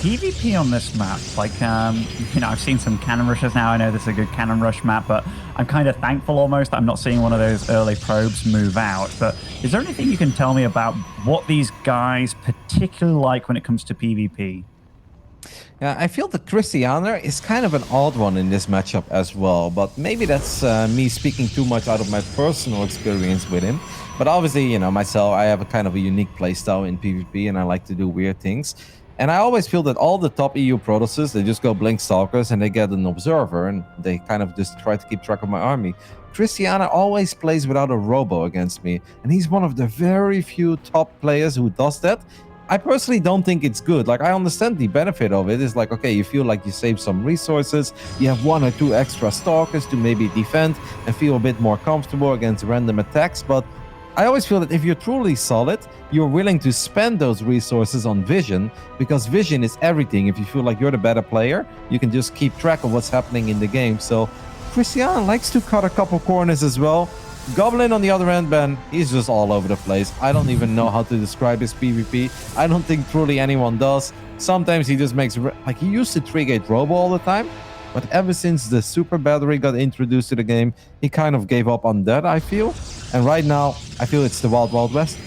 PvP on this map, like, you know, I've seen some cannon rushes now. I know this is a good cannon rush map, but I'm kind of thankful almost that I'm not seeing one of those early probes move out. But is there anything you can tell me about what these guys particularly like when it comes to PvP? Yeah, I feel that Krystianer is kind of an odd one in this matchup as well, but maybe that's me speaking too much out of my personal experience with him. But obviously, you know, myself, I have a kind of a unique playstyle in PvP, and I like to do weird things. And I always feel that all the top EU Protosses, they just go Blink Stalkers and they get an Observer, and they kind of just try to keep track of my army. Krystianer always plays without a Robo against me, and he's one of the very few top players who does that. I personally don't think it's good. Like, I understand the benefit of it. It's like, okay, you feel like you save some resources. You have 1 or 2 extra stalkers to maybe defend and feel a bit more comfortable against random attacks. But I always feel that if you're truly solid, you're willing to spend those resources on vision, because vision is everything. If you feel like you're the better player, you can just keep track of what's happening in the game. So Krystianer likes to cut a couple corners as well. Goblin, on the other hand, Ben, he's just all over the place. I don't even know how to describe his PvP. I don't think truly anyone does. Sometimes he just makes... Like, he used to 3-gate Robo all the time, but ever since the Super Battery got introduced to the game, he kind of gave up on that, I feel. And right now, I feel it's the Wild Wild West.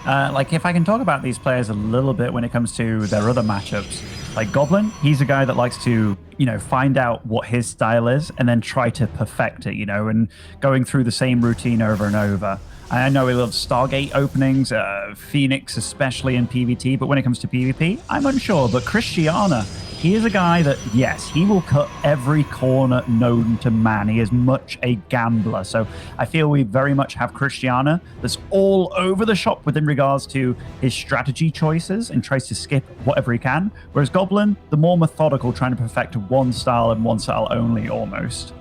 Like, if I can talk about these players a little bit when it comes to their other matchups, like Goblin, he's a guy that likes to, you know, find out what his style is and then try to perfect it, you know, and going through the same routine over and over. I know he loves Stargate openings, Phoenix, especially in PvT, but when it comes to PvP, I'm unsure. But Krystianer, he is a guy that, yes, he will cut every corner known to man. He is much a gambler. So I feel we very much have Krystianer that's all over the shop within regards to his strategy choices and tries to skip whatever he can. Whereas Goblin, the more methodical, trying to perfect one style and one style only almost.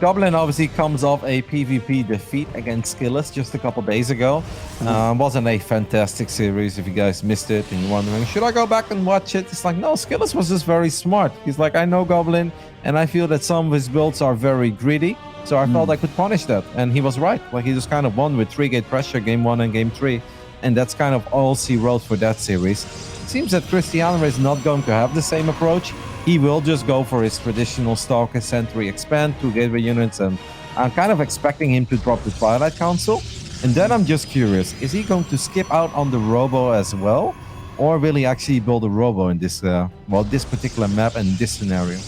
Goblin obviously comes off a PvP defeat against Skillus just a couple days ago. Wasn't a fantastic series. If you guys missed it and you're wondering, should I go back and watch it? It's like, no, Skillus was just very smart. He's like, I know Goblin, and I feel that some of his builds are very greedy. So I felt I could punish that. And he was right. Like, he just kind of won with 3-gate pressure game 1 and game 3. And that's kind of all he wrote for that series. It seems that Krystianer is not going to have the same approach. He will just go for his traditional Stalker Sentry expand, 2 gateway units, and I'm kind of expecting him to drop the Twilight Council. And then I'm just curious, is he going to skip out on the Robo as well? Or will he actually build a Robo in this, this particular map and this scenario?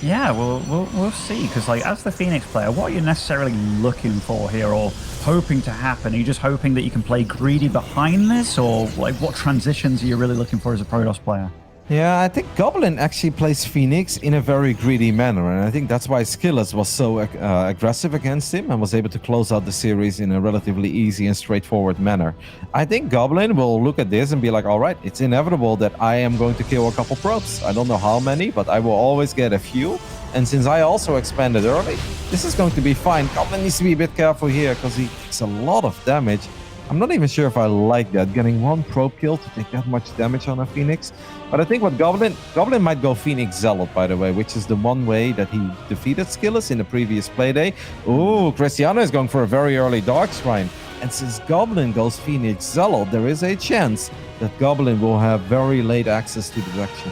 Yeah, we'll see. Because, like, as the Phoenix player, what are you necessarily looking for here or hoping to happen? Are you just hoping that you can play greedy behind this? Or, like, what transitions are you really looking for as a Protoss player? Yeah, I think Goblin actually plays Phoenix in a very greedy manner, and I think that's why Skillus was so aggressive against him and was able to close out the series in a relatively easy and straightforward manner. I think Goblin will look at this and be like, all right, it's inevitable that I am going to kill a couple probes. I don't know how many, but I will always get a few. And since I also expanded early, this is going to be fine. Goblin needs to be a bit careful here because he takes a lot of damage. I'm not even sure if I like that, getting 1 probe kill to take that much damage on a Phoenix. But I think what Goblin might go Phoenix Zealot, by the way, which is the one way that he defeated Skillus in the previous playday. Ooh, Krystianer is going for a very early Dark Shrine. And since Goblin goes Phoenix Zealot, there is a chance that Goblin will have very late access to the direction.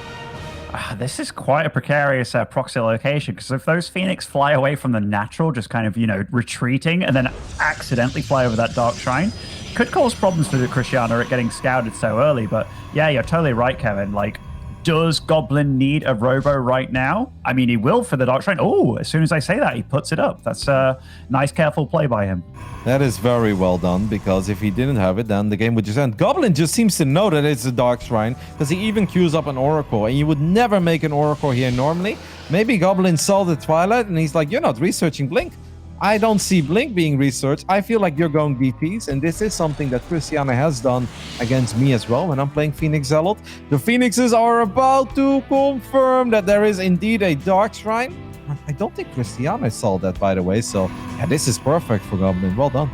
This is quite a precarious proxy location, because if those Phoenix fly away from the natural, just kind of, you know, retreating and then accidentally fly over that Dark Shrine, could cause problems for the Krystianer at getting scouted so early. But yeah, you're totally right, Kevin. Like, does Goblin need a Robo right now? I mean, he will for the Dark Shrine. Oh, as soon as I say that, he puts it up. That's a nice, careful play by him. That is very well done, because if he didn't have it, then the game would just end. Goblin just seems to know that it's a Dark Shrine, because he even queues up an Oracle, and you would never make an Oracle here normally. Maybe Goblin saw the Twilight, and he's like, you're not researching Blink. I don't see Blink being researched. I feel like you're going DPs, and this is something that Krystianer has done against me as well when I'm playing Phoenix Zealot. The Phoenixes are about to confirm that there is indeed a Dark Shrine. I don't think Krystianer saw that, by the way, so yeah, this is perfect for Goblin. Well done.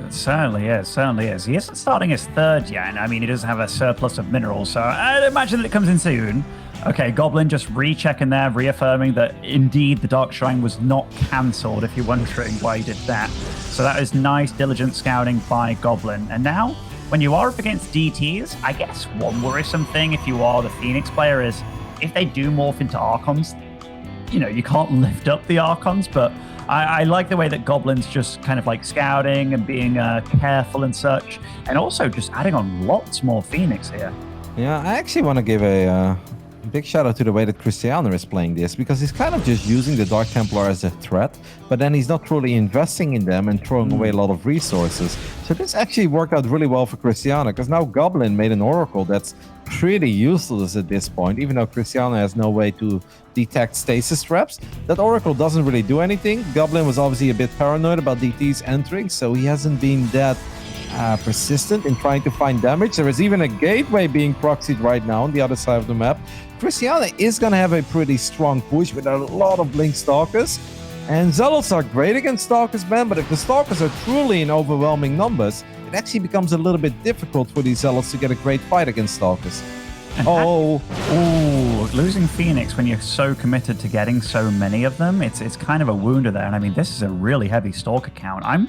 It certainly is, certainly is. He isn't starting his 3rd yet, and I mean, he doesn't have a surplus of minerals, so I'd imagine that it comes in soon. Okay, Goblin just rechecking there, reaffirming that indeed the Dark Shrine was not cancelled, if you're wondering why he did that. So that is nice, diligent scouting by Goblin. And now when you are up against DTs, I guess one worrisome thing if you are the Phoenix player is if they do morph into Archons, you know, you can't lift up the Archons, but I like the way that Goblin's just kind of like scouting and being careful and such, and also just adding on lots more Phoenix here. Yeah, I actually want to give a big shout out to the way that Krystianer is playing this, because he's kind of just using the Dark Templar as a threat, but then he's not truly investing in them and throwing away a lot of resources. So this actually worked out really well for Krystianer, because now Goblin made an Oracle that's pretty useless at this point, even though Krystianer has no way to detect stasis traps. That Oracle doesn't really do anything. Goblin was obviously a bit paranoid about DTs entering, so he hasn't been that persistent in trying to find damage. There is even a gateway being proxied right now on the other side of the map. Krystianer is going to have a pretty strong push with a lot of Blink Stalkers. And Zealots are great against Stalkers, man, but if the Stalkers are truly in overwhelming numbers, it actually becomes a little bit difficult for these Zealots to get a great fight against Stalkers. Losing Phoenix when you're so committed to getting so many of them, it's kind of a wounder there. And I mean, this is a really heavy Stalker count. I'm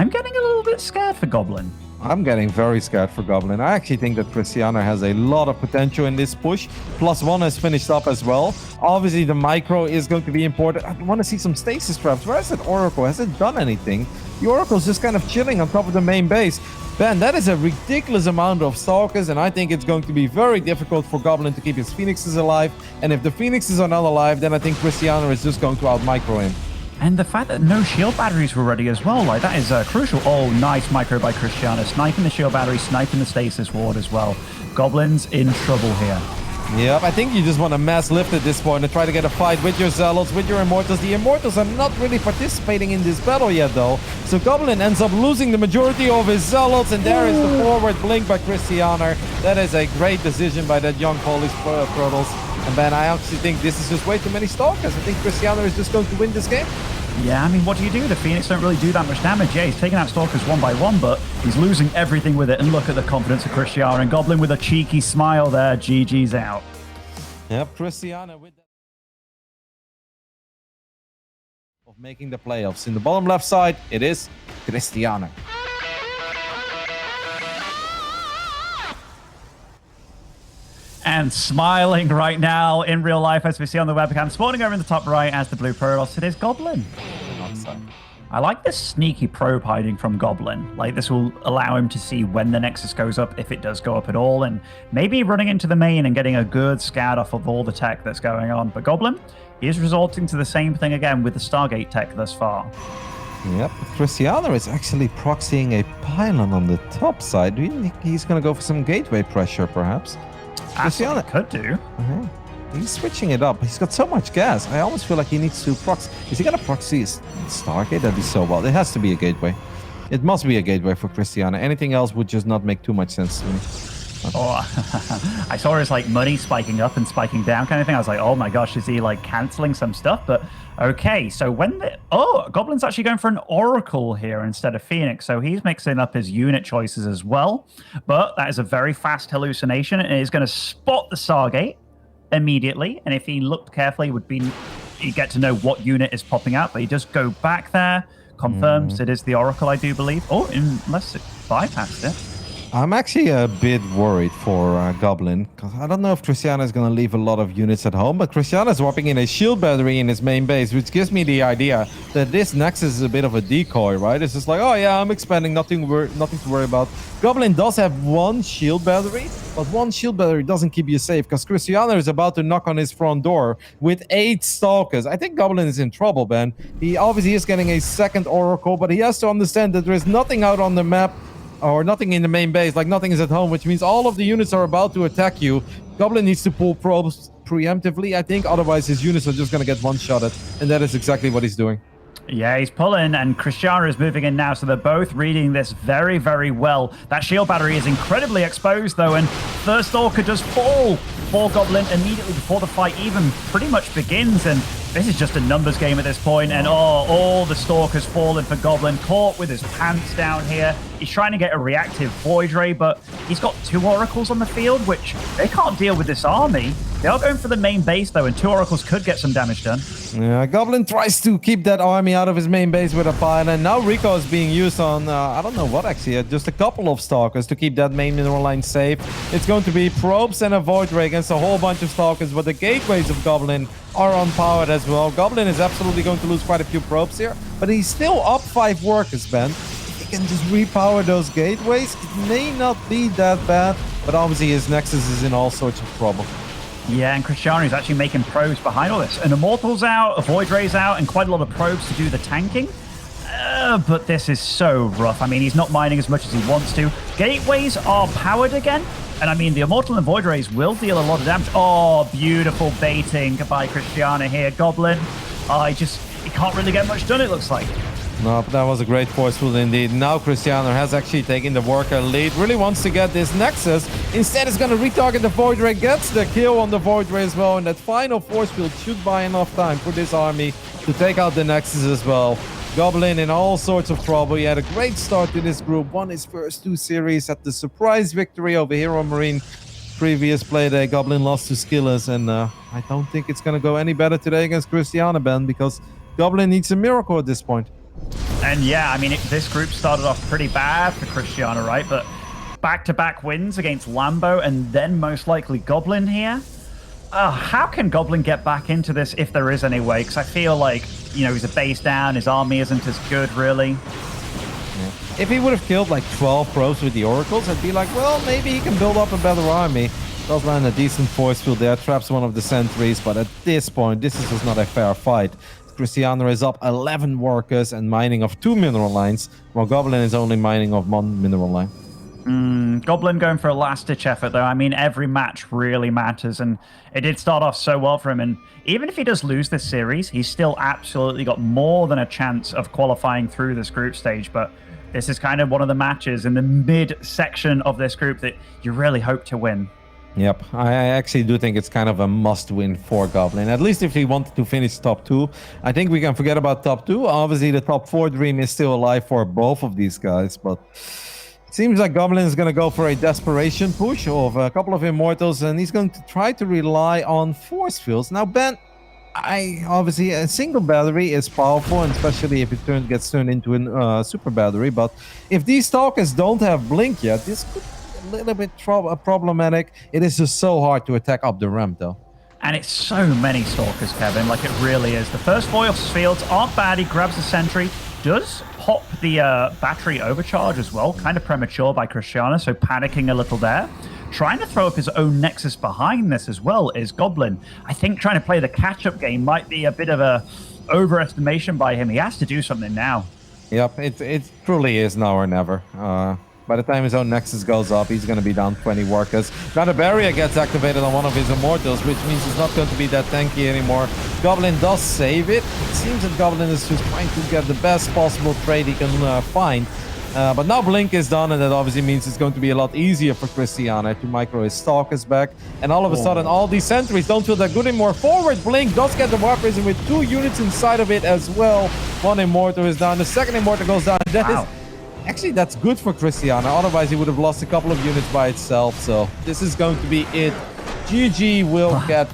getting a little bit scared for Goblin. I'm getting very scared for Goblin. I actually think that Krystianer has a lot of potential in this push. +1 has finished up as well. Obviously, the micro is going to be important. I want to see some stasis traps. Where is that Oracle? Has it done anything? The Oracle's just kind of chilling on top of the main base. Ben, that is a ridiculous amount of Stalkers, and I think it's going to be very difficult for Goblin to keep his Phoenixes alive. And if the Phoenixes are not alive, then I think Krystianer is just going to out-micro him. And the fact that no shield batteries were ready as well, like that is crucial. Oh, nice micro by Krystianer. Sniping the shield battery, sniping the stasis ward as well. Goblin's in trouble here. Yep, I think you just want to mass lift at this point and try to get a fight with your Zealots, with your Immortals. The Immortals are not really participating in this battle yet, though. So Goblin ends up losing the majority of his Zealots, and there is the forward blink by Krystianer. That is a great decision by that young Polish Protoss. And Ben, I actually think this is just way too many Stalkers. I think Krystianer is just going to win this game. Yeah, I mean, what do you do? The Phoenix don't really do that much damage. Yeah, he's taking out Stalkers one by one, but he's losing everything with it. And look at the confidence of Krystianer. And Goblin with a cheeky smile there. GG's out. Yep, Krystianer with that of making the playoffs. In the bottom left side, it is Krystianer. And smiling right now in real life, as we see on the webcam, spawning over in the top right as the blue Protoss, it is Goblin. I like this sneaky probe hiding from Goblin. Like, this will allow him to see when the Nexus goes up, if it does go up at all, and maybe running into the main and getting a good scout off of all the tech that's going on. But Goblin, he is resorting to the same thing again with the Stargate tech thus far. Yep, Krystianer is actually proxying a pylon on the top side. Do you think he's going to go for some gateway pressure, perhaps? Krystianer could do. He's switching it up. He's got so much gas. I almost feel like he needs to proxy. Is he going to proxy his Stargate? That'd be so well. It has to be a gateway. It must be a gateway for Krystianer. Anything else would just not make too much sense to me. Oh, I saw his like money spiking up and spiking down kind of thing. I was like, oh my gosh, is he like canceling some stuff? But okay, so when the Goblin's actually going for an Oracle here instead of Phoenix, so he's mixing up his unit choices as well. But that is a very fast hallucination, and he's going to spot the Stargate immediately. And if he looked carefully, he'd get to know what unit is popping out. But he does go back there, confirms it is the Oracle, I do believe. Oh, unless it bypassed it. I'm actually a bit worried for Goblin, because I don't know if Krystianer is going to leave a lot of units at home, but Krystianer is swapping in a shield battery in his main base, which gives me the idea that this Nexus is a bit of a decoy, right? It's just like, oh yeah, I'm expanding, nothing to worry about. Goblin does have one shield battery, but one shield battery doesn't keep you safe, because Krystianer is about to knock on his front door with 8 Stalkers. I think Goblin is in trouble, Ben. He obviously is getting a second Oracle, but he has to understand that there is nothing out on the map, or nothing in the main base, like nothing is at home, which means all of the units are about to attack you. Goblin needs to pull probes preemptively, I think, otherwise his units are just going to get one-shotted, and that is exactly what he's doing. Yeah, he's pulling, and Krystianer is moving in now, so they're both reading this very, very well. That shield battery is incredibly exposed, though, and First Stalker does fall for Goblin immediately before the fight even pretty much begins, and this is just a numbers game at this point, and all the Stalkers falling for Goblin, caught with his pants down here. He's trying to get a reactive Void Ray, but he's got 2 Oracles on the field, which they can't deal with this army. They are going for the main base, though, and 2 Oracles could get some damage done. Yeah, Goblin tries to keep that army out of his main base with a pile, and now Rico is being used on, I don't know what actually, just a couple of Stalkers to keep that main mineral line safe. It's going to be probes and a Void Ray against a whole bunch of Stalkers, but the gateways of Goblin are unpowered as well. Goblin is absolutely going to lose quite a few probes here, but he's still up 5 workers, Ben. If he can just repower those gateways, it may not be that bad, but obviously his Nexus is in all sorts of trouble. Yeah, and Krystianer is actually making probes behind all this. An Immortal's out, a Void Ray's out, and quite a lot of probes to do the tanking. But this is so rough. I mean, he's not mining as much as he wants to. Gateways are powered again. And I mean, the Immortal and Void Rays will deal a lot of damage. Oh, beautiful baiting by Krystianer here. Goblin, he can't really get much done, it looks like. No, but that was a great forceful indeed. Now Krystianer has actually taken the worker lead. Really wants to get this Nexus. Instead, is going to retarget the Void Ray. Gets the kill on the Void Ray as well. And that final force field should buy enough time for this army to take out the Nexus as well. Goblin in all sorts of trouble. He had a great start to this group. Won his first 2 series at the surprise victory over Hero Marine. Previous play day, Goblin lost to Skillers. And I don't think it's going to go any better today against Krystianer, Ben, because Goblin needs a miracle at this point. And yeah, I mean, this group started off pretty bad for Krystianer, right? But back-to-back wins against Lambo and then most likely Goblin here. How can Goblin get back into this if there is any way? Because I feel like, he's a base down, his army isn't as good, really. Yeah. If he would have killed like 12 probes with the Oracles, I'd be like, well, maybe he can build up a better army. Does land a decent force field there, traps one of the sentries, but at this point, this is just not a fair fight. Krystianer is up 11 workers and mining of 2 mineral lines, while Goblin is only mining of 1 mineral line. Goblin going for a last-ditch effort, though. I mean, every match really matters, and it did start off so well for him. And even if he does lose this series, he's still absolutely got more than a chance of qualifying through this group stage. But this is kind of one of the matches in the mid-section of this group that you really hope to win. Yep, I actually do think it's kind of a must-win for Goblin, at least if he wanted to finish top 2. I think we can forget about top 2. Obviously, the top 4 dream is still alive for both of these guys, but it seems like Goblin is going to go for a desperation push of a couple of Immortals, and he's going to try to rely on force fields. Now, Ben, obviously, a single battery is powerful, and especially if it gets turned into a super battery, but if these Stalkers don't have Blink yet, this could a little bit problematic. It is just so hard to attack up the ramp, though. And it's so many Stalkers, Kevin, like it really is. The first force fields aren't bad. He grabs the sentry, does pop the battery overcharge as well. Kind of premature by Krystianer, so panicking a little there. Trying to throw up his own Nexus behind this as well is Goblin. I think trying to play the catch-up game might be a bit of a overestimation by him. He has to do something now. Yep, it truly is now or never. By the time his own Nexus goes up, he's going to be down 20 workers. Now the barrier gets activated on one of his Immortals, which means he's not going to be that tanky anymore. Goblin does save it. It seems that Goblin is just trying to get the best possible trade he can find. But now Blink is done, and that obviously means it's going to be a lot easier for Krystianer to micro his Stalkers back. And all of a sudden, all these sentries don't feel that good anymore. Forward Blink does get the Warp Prison with 2 units inside of it as well. 1 Immortal is down. The second Immortal goes down. That is... Actually, that's good for Krystianer. Otherwise, he would have lost a couple of units by itself. So this is going to be it. GG will get